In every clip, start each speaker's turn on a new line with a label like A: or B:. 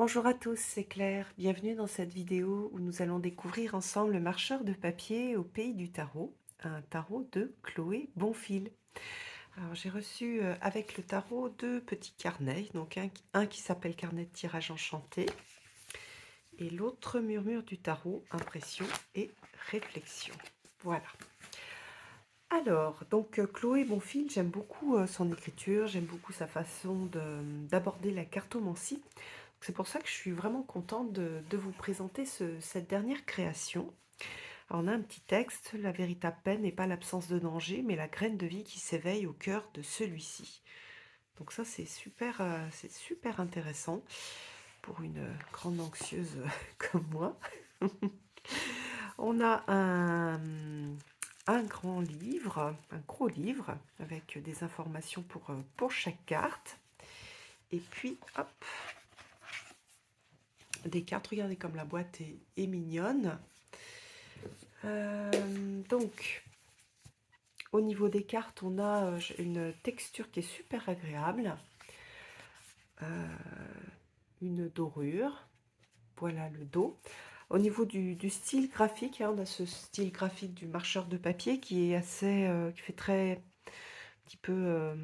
A: Bonjour à tous, c'est Claire. Bienvenue dans cette vidéo où nous allons découvrir ensemble le marcheur de papier au pays du tarot, un tarot de Chloé Bonfil. Alors j'ai reçu avec le tarot deux petits carnets, donc un qui s'appelle carnet de tirage enchanté et l'autre murmure du tarot, impression et réflexion. Voilà. Alors, donc Chloé Bonfil, j'aime beaucoup son écriture, j'aime beaucoup sa façon d'aborder la cartomancie. C'est pour ça que je suis vraiment contente de vous présenter cette dernière création. Alors, on a un petit texte: la véritable peine n'est pas l'absence de danger, mais la graine de vie qui s'éveille au cœur de celui-ci. Donc ça, c'est super intéressant pour une grande anxieuse comme moi. On a un grand livre, un gros livre, avec des informations pour chaque carte. Et puis, hop, des cartes. Regardez comme la boîte est mignonne. Donc, au niveau des cartes, on a une texture qui est super agréable. Une dorure. Voilà le dos. Au niveau du style graphique, hein, on a ce style graphique du marcheur de papier qui est assez, qui fait très, un petit peu,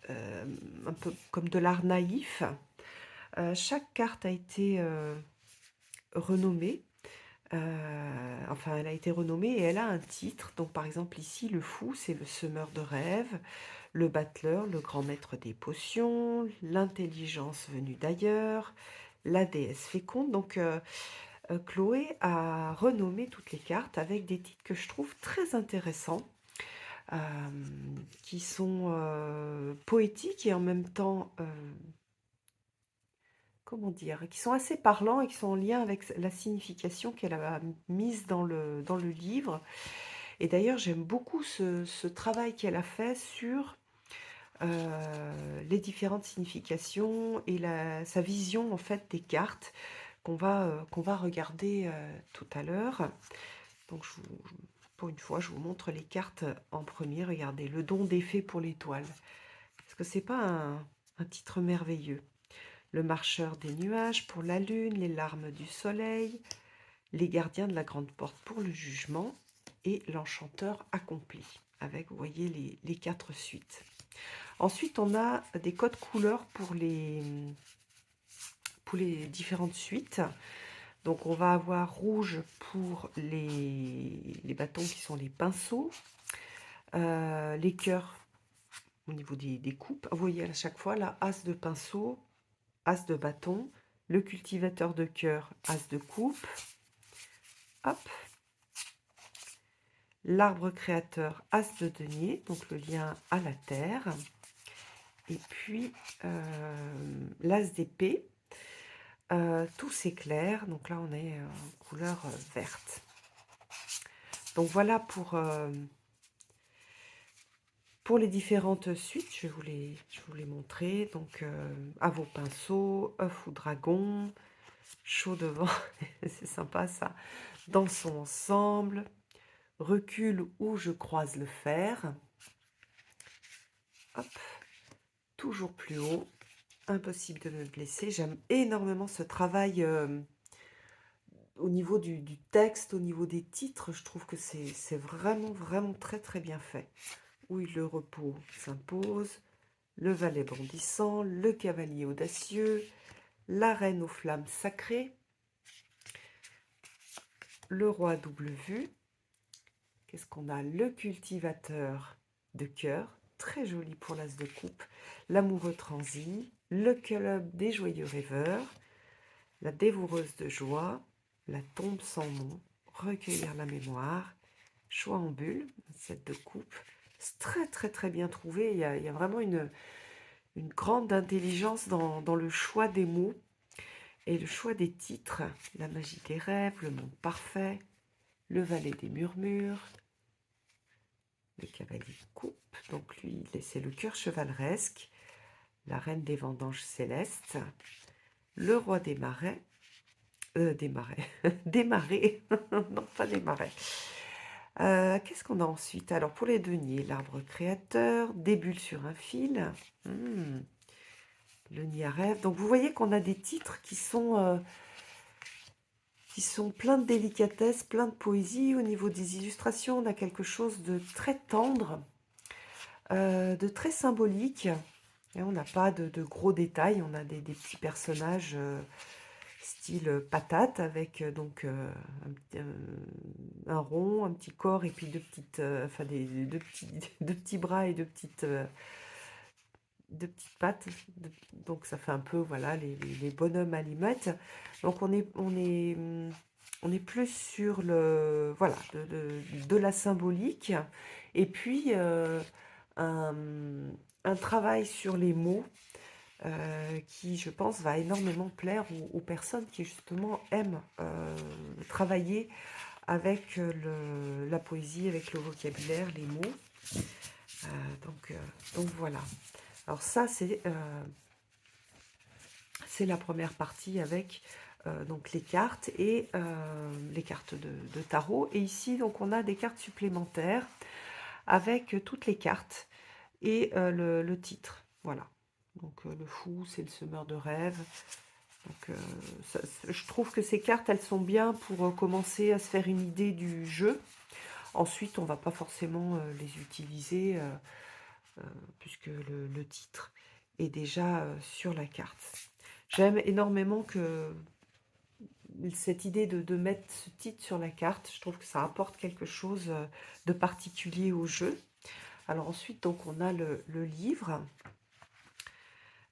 A: un peu comme de l'art naïf. Chaque carte a été renommée. Enfin, elle a été renommée et elle a un titre. Donc, par exemple, ici, le fou, c'est le semeur de rêves, le battleur, le grand maître des potions, l'intelligence venue d'ailleurs, la déesse féconde. Donc, Chloé a renommé toutes les cartes avec des titres que je trouve très intéressants, euh, qui sont poétiques et en même temps, comment dire, qui sont assez parlants et qui sont en lien avec la signification qu'elle a mise dans le livre. Et d'ailleurs, j'aime beaucoup ce travail qu'elle a fait sur les différentes significations et sa vision en fait des cartes qu'on va regarder tout à l'heure. Donc, pour une fois, je vous montre les cartes en premier. Regardez, le don des fées pour l'étoile. Est-ce que c'est pas un titre merveilleux? Le marcheur des nuages pour la lune, les larmes du soleil, les gardiens de la grande porte pour le jugement et l'enchanteur accompli, avec, vous voyez, les quatre suites. Ensuite, on a des codes couleurs pour les différentes suites. Donc, on va avoir rouge pour les bâtons qui sont les pinceaux, les cœurs au niveau des coupes. Vous voyez à chaque fois, là, as de pinceau, as de bâton, le cultivateur de cœur, as de coupe, hop, l'arbre créateur, as de denier, donc le lien à la terre, et puis l'as d'épée, tout s'éclaire, donc là on est en couleur verte. Donc voilà pour les différentes suites, je vais vous les montrer. Donc à vos pinceaux, œuf ou dragon, chaud devant, c'est sympa ça, dansons ensemble, recule où je croise le fer, hop, toujours plus haut, impossible de me blesser. J'aime énormément ce travail au niveau du texte, au niveau des titres. Je trouve que c'est vraiment très bien fait. Oui, le repos s'impose, le valet bondissant, le cavalier audacieux, la reine aux flammes sacrées, le roi à double vue. Qu'est-ce qu'on a? Le cultivateur de cœur, très joli pour l'as de coupe, l'amoureux transi, le club des joyeux rêveurs, la dévoreuse de joie, la tombe sans nom, recueillir la mémoire, choix en bulle, 7 de coupe. C'est très bien trouvé. Il y a vraiment une grande intelligence dans le choix des mots et le choix des titres. La magie des rêves, le monde parfait, le valet des murmures, le cavalier de coupe, donc lui, c'est le cœur chevaleresque, la reine des vendanges célestes, le roi des marais, des marais, des marées, non pas des marais. Qu'est-ce qu'on a ensuite? Alors pour les deniers, l'arbre créateur, des bulles sur un fil, le nid à rêve. Donc vous voyez qu'on a des titres qui sont pleins de délicatesse, plein de poésie. Au niveau des illustrations, on a quelque chose de très tendre, de très symbolique. Et on n'a pas de gros détails, on a des petits personnages style patate avec un rond, un petit corps et puis deux petites, enfin deux petits bras et deux petites pattes. Donc ça fait un peu voilà les bonhommes allumettes. Donc on est plus sur le voilà de la symbolique et puis un, un travail sur les mots qui, je pense, va énormément plaire aux personnes qui, justement, aiment travailler avec la poésie, avec le vocabulaire, les mots. Euh, donc, euh, donc, voilà. Alors ça, c'est la première partie avec donc les cartes et les cartes de tarot. Et ici, donc, on a des cartes supplémentaires avec toutes les cartes et le titre. Voilà. Donc le fou, c'est le semeur de rêves. Donc, je trouve que ces cartes, elles sont bien pour commencer à se faire une idée du jeu. Ensuite, on ne va pas forcément les utiliser puisque le titre est déjà sur la carte. J'aime énormément que cette idée de mettre ce titre sur la carte. Je trouve que ça apporte quelque chose de particulier au jeu. Alors ensuite, donc, on a le livre.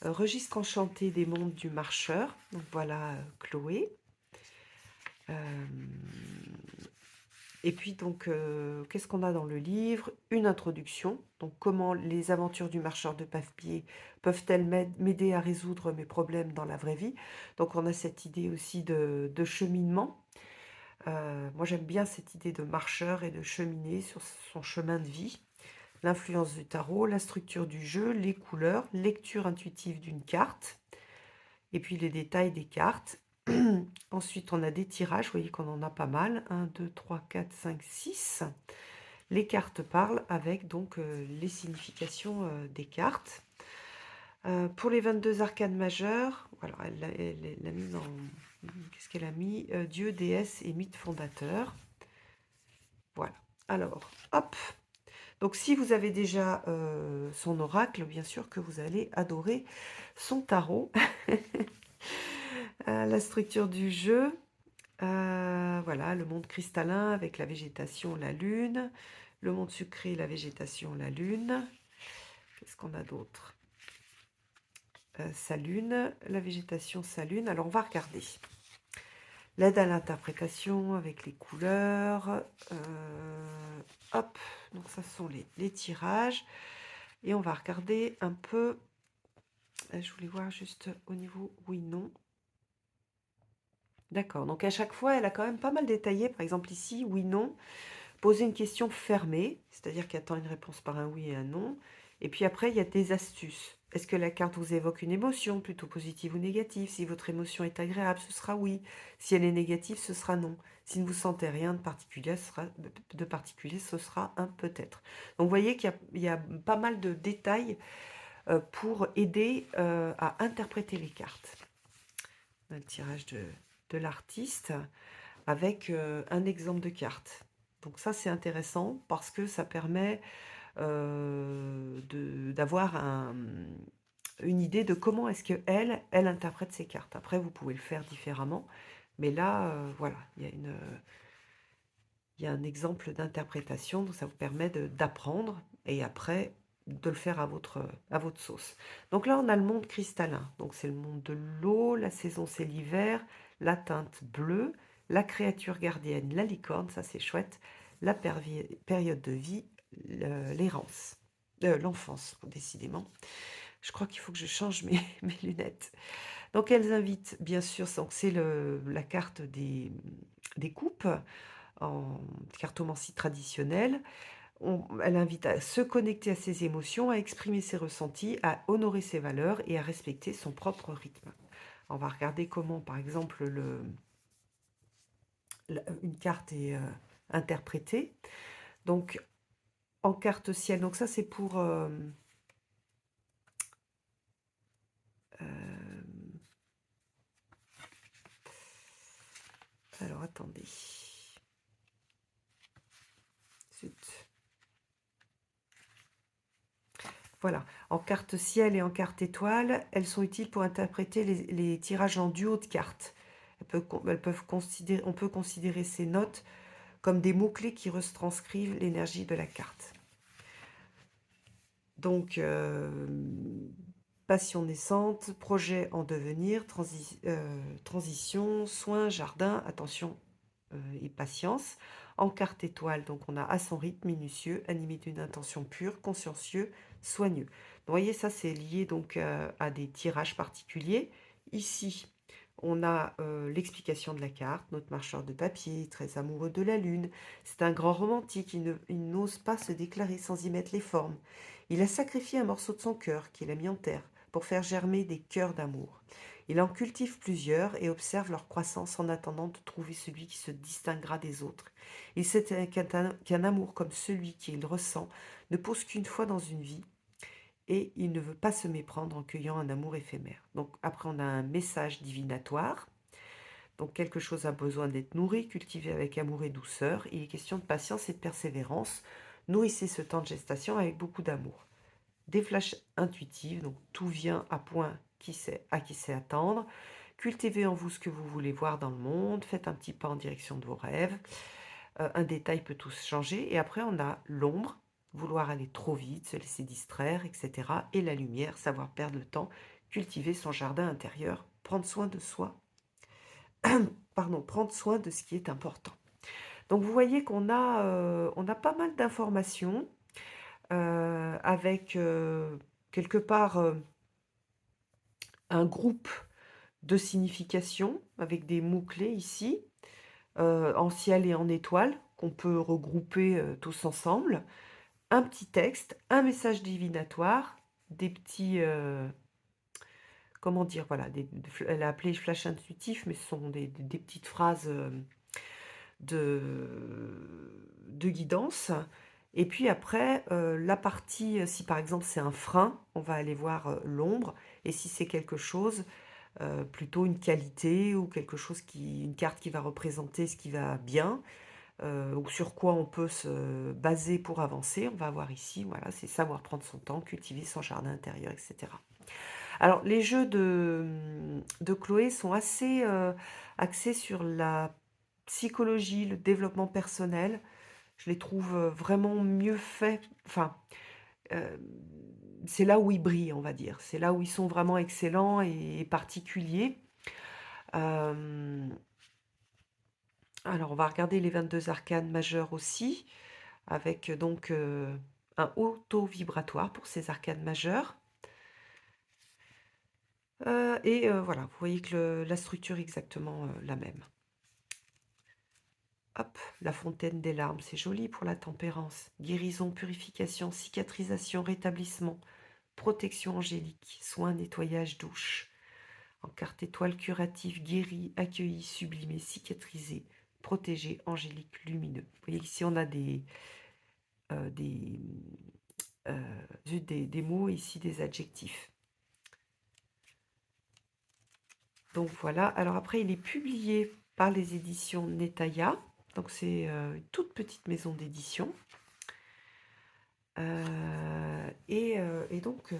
A: Registre enchanté des mondes du marcheur. Donc voilà Chloé. Et puis donc, qu'est-ce qu'on a dans le livre? Une introduction. Donc comment les aventures du marcheur de papier peuvent-elles m'aider à résoudre mes problèmes dans la vraie vie? Donc on a cette idée aussi de cheminement. Moi j'aime bien cette idée de marcheur et de cheminer sur son chemin de vie. L'influence du tarot, la structure du jeu, les couleurs, lecture intuitive d'une carte, et puis les détails des cartes. Ensuite, on a des tirages, vous voyez qu'on en a pas mal. 1, 2, 3, 4, 5, 6. Les cartes parlent avec donc les significations des cartes. Pour les 22 arcanes majeures, voilà, elle l'a mis dans... Qu'est-ce qu'elle a mis? Dieu, déesse et mythe fondateur. Voilà. Alors, hop. Donc, si vous avez déjà son oracle, bien sûr que vous allez adorer son tarot. La structure du jeu, voilà, le monde cristallin avec la végétation, la lune, le monde sucré, la végétation, la lune. Qu'est-ce qu'on a d'autre? Sa lune, la végétation, sa lune. Alors, on va regarder. L'aide à l'interprétation avec les couleurs. Hop, donc ça sont les tirages. Et on va regarder un peu. Je voulais voir juste au niveau oui, non. D'accord, donc à chaque fois, elle a quand même pas mal détaillé. Par exemple ici, oui, non. Poser une question fermée, c'est-à-dire qui attend une réponse par un oui et un non. Et puis après, il y a des astuces. Est-ce que la carte vous évoque une émotion, plutôt positive ou négative? Si votre émotion est agréable, ce sera oui. Si elle est négative, ce sera non. Si ne vous sentez rien de particulier, ce sera un peut-être. Donc vous voyez qu'il y a pas mal de détails pour aider à interpréter les cartes. Un tirage de l'artiste avec un exemple de carte. Donc ça, c'est intéressant parce que ça permet d'avoir une idée de comment est-ce qu'elle elle interprète ses cartes. Après, vous pouvez le faire différemment, mais là, voilà, il y a un exemple d'interprétation, donc ça vous permet d'apprendre et après de le faire à votre sauce. Donc là, on a le monde cristallin. Donc c'est le monde de l'eau, la saison c'est l'hiver, la teinte bleue, la créature gardienne, la licorne, ça c'est chouette, la période de vie, l'errance, l'enfance, décidément. Je crois qu'il faut que je change mes lunettes. Donc elles invitent, bien sûr, donc c'est la carte des coupes en cartomancie traditionnelle. Elle invite à se connecter à ses émotions, à exprimer ses ressentis, à honorer ses valeurs et à respecter son propre rythme. On va regarder comment, par exemple, une carte est interprétée. Donc, en carte ciel, donc ça c'est pour Alors, attendez. Zut. Voilà, en carte ciel et en carte étoile, elles sont utiles pour interpréter les tirages en duo de cartes. On peut considérer ces notes comme des mots-clés qui retranscrivent l'énergie de la carte. Donc, passion naissante, projet en devenir, transition, soin, jardin, attention et patience. En carte étoile, donc on a à son rythme, minutieux, animé d'une intention pure, consciencieux, soigneux. Donc, vous voyez, ça c'est lié donc à des tirages particuliers. Ici, on a l'explication de la carte, notre marcheur de papier, très amoureux de la lune. C'est un grand romantique, il n'ose pas se déclarer sans y mettre les formes. Il a sacrifié un morceau de son cœur qu'il a mis en terre pour faire germer des cœurs d'amour. Il en cultive plusieurs et observe leur croissance en attendant de trouver celui qui se distinguera des autres. Il sait qu'un amour comme celui qu'il ressent ne pose qu'une fois dans une vie et il ne veut pas se méprendre en cueillant un amour éphémère. Donc après on a un message divinatoire. Donc quelque chose a besoin d'être nourri, cultivé avec amour et douceur. Il est question de patience et de persévérance. Nourrissez ce temps de gestation avec beaucoup d'amour. Des flashs intuitifs, donc tout vient à point à qui sait attendre. Cultivez en vous ce que vous voulez voir dans le monde. Faites un petit pas en direction de vos rêves. Un détail peut tout changer. Et après, on a l'ombre, vouloir aller trop vite, se laisser distraire, etc. Et la lumière, savoir perdre le temps, cultiver son jardin intérieur, prendre soin de soi, pardon, prendre soin de ce qui est important. Donc vous voyez on a pas mal d'informations avec quelque part un groupe de significations avec des mots-clés ici, en ciel et en étoile, qu'on peut regrouper tous ensemble. Un petit texte, un message divinatoire, des petits, comment dire, voilà, elle a appelé flash intuitif, mais ce sont des petites phrases de guidance. Et puis après, la partie, si par exemple c'est un frein, on va aller voir l'ombre. Et si c'est quelque chose, plutôt une qualité ou quelque chose une carte qui va représenter ce qui va bien, ou sur quoi on peut se baser pour avancer, on va voir ici, voilà, c'est savoir prendre son temps, cultiver son jardin intérieur, etc. Alors, les jeux de Chloé sont assez axés sur la psychologie, le développement personnel. Je les trouve vraiment mieux faits. Enfin, euh, c'est là où ils brillent, on va dire. C'est là où ils sont vraiment excellents et particuliers. Euh, alors, on va regarder les 22 arcanes majeurs aussi, avec donc un haut taux vibratoire pour ces arcanes majeures. Voilà, vous voyez que la structure est exactement la même. Hop, la fontaine des larmes, c'est joli pour la tempérance. Guérison, purification, cicatrisation, rétablissement, protection angélique, soins, nettoyage, douche. En carte étoile curative, guéri, accueilli, sublimé, cicatrisé, protégé, angélique, lumineux. Vous voyez qu'ici on a euh, des, des mots, ici des adjectifs. Donc voilà, alors après il est publié par les éditions Netaya. Donc c'est une toute petite maison d'édition.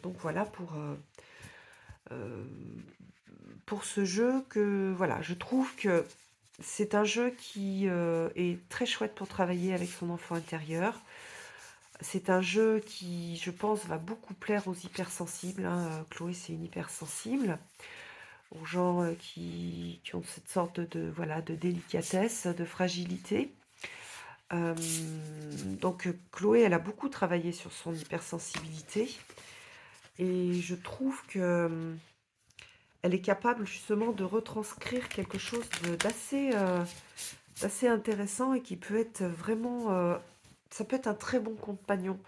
A: Donc voilà pour ce jeu que voilà, je trouve que c'est un jeu qui est très chouette pour travailler avec son enfant intérieur. C'est un jeu qui, je pense, va beaucoup plaire aux hypersensibles, hein. Chloé, c'est une hypersensible, aux gens qui ont cette sorte voilà, de délicatesse, de fragilité. Euh, donc Chloé, elle a beaucoup travaillé sur son hypersensibilité et je trouve que elle est capable justement de retranscrire quelque chose d'assez intéressant et qui peut être vraiment, ça peut être un très bon compagnon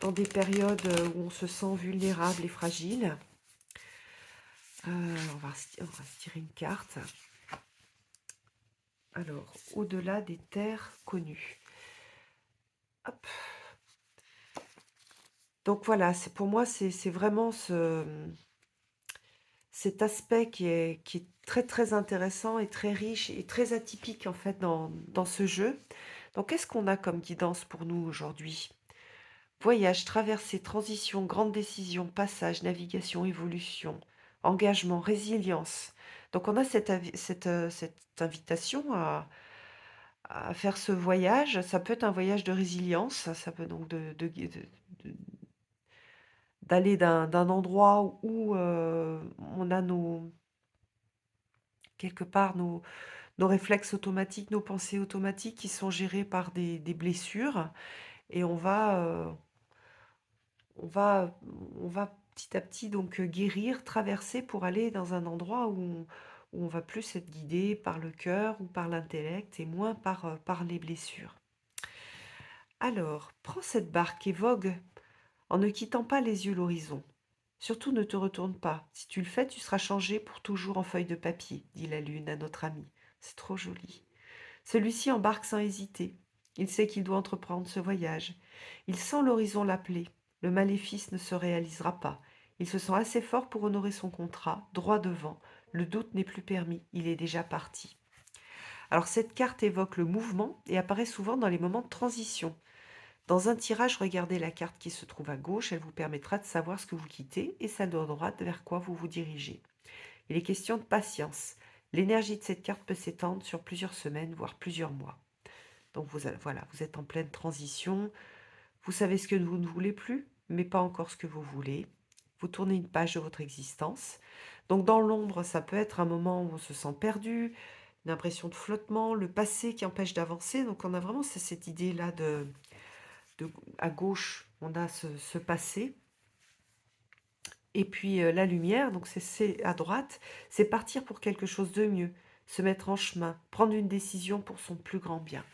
A: dans des périodes où on se sent vulnérable et fragile. On va se tirer une carte. Alors, au-delà des terres connues. Hop. Donc voilà, pour moi, c'est vraiment cet aspect qui est très très intéressant et très riche et très atypique en fait dans ce jeu. Donc qu'est-ce qu'on a comme guidance pour nous aujourd'hui? Voyage, traversée, transition, grande décision, passage, navigation, évolution, engagement, résilience. Donc on a cette invitation à faire ce voyage. Ça peut être un voyage de résilience, ça peut donc de- d'aller d'un endroit où on a quelque part nos réflexes automatiques, nos pensées automatiques qui sont gérées par des blessures et on va, on va petit à petit donc guérir, traverser pour aller dans un endroit où on va plus être guidé par le cœur ou par l'intellect et moins par les blessures. Alors, prends cette barque et vogue en ne quittant pas les yeux l'horizon. Surtout ne te retourne pas. Si tu le fais, tu seras changé pour toujours en feuille de papier, dit la lune à notre ami. C'est trop joli. Celui-ci embarque sans hésiter. Il sait qu'il doit entreprendre ce voyage. Il sent l'horizon l'appeler. Le maléfice ne se réalisera pas. Il se sent assez fort pour honorer son contrat, droit devant. Le doute n'est plus permis. Il est déjà parti. Alors cette carte évoque le mouvement et apparaît souvent dans les moments de transition. Dans un tirage, regardez la carte qui se trouve à gauche. Elle vous permettra de savoir ce que vous quittez et celle de droite vers quoi vous vous dirigez. Il est question de patience. L'énergie de cette carte peut s'étendre sur plusieurs semaines, voire plusieurs mois. Donc voilà, vous êtes en pleine transition, vous savez ce que vous ne voulez plus, mais pas encore ce que vous voulez. Vous tournez une page de votre existence. Donc dans l'ombre, ça peut être un moment où on se sent perdu, une impression de flottement, le passé qui empêche d'avancer. Donc on a vraiment cette idée-là à gauche, on a ce passé. Et puis la lumière, donc c'est à droite, c'est partir pour quelque chose de mieux, se mettre en chemin, prendre une décision pour son plus grand bien.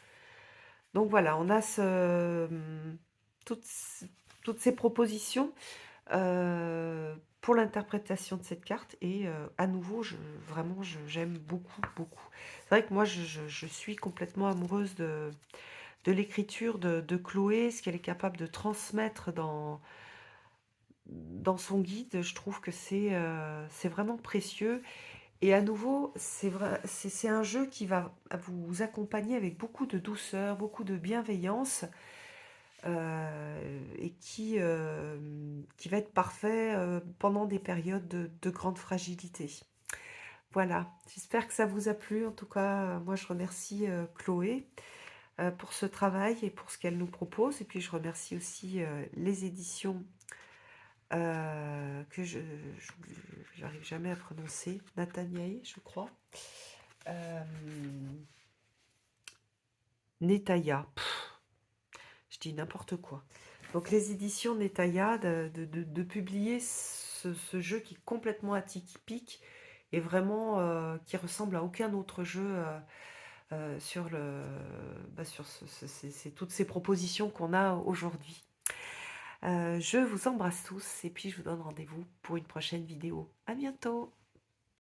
A: Donc voilà, on a toutes, toutes ces propositions pour l'interprétation de cette carte. Et à nouveau, vraiment, j'aime beaucoup, beaucoup. C'est vrai que moi, je suis complètement amoureuse de l'écriture de Chloé, ce qu'elle est capable de transmettre dans son guide. Je trouve que c'est vraiment précieux. Et à nouveau, c'est un jeu qui va vous accompagner avec beaucoup de douceur, beaucoup de bienveillance et qui va être parfait pendant des périodes de grande fragilité. Voilà, j'espère que ça vous a plu. En tout cas, moi je remercie Chloé pour ce travail et pour ce qu'elle nous propose. Et puis je remercie aussi les éditions que j'arrive jamais à prononcer, Nathaniel, je crois. Euh, Netaya, je dis n'importe quoi. Donc les éditions Netaya de publier ce jeu qui est complètement atypique et vraiment qui ressemble à aucun autre jeu sur toutes ces propositions qu'on a aujourd'hui. Je vous embrasse tous et puis je vous donne rendez-vous pour une prochaine vidéo. À bientôt!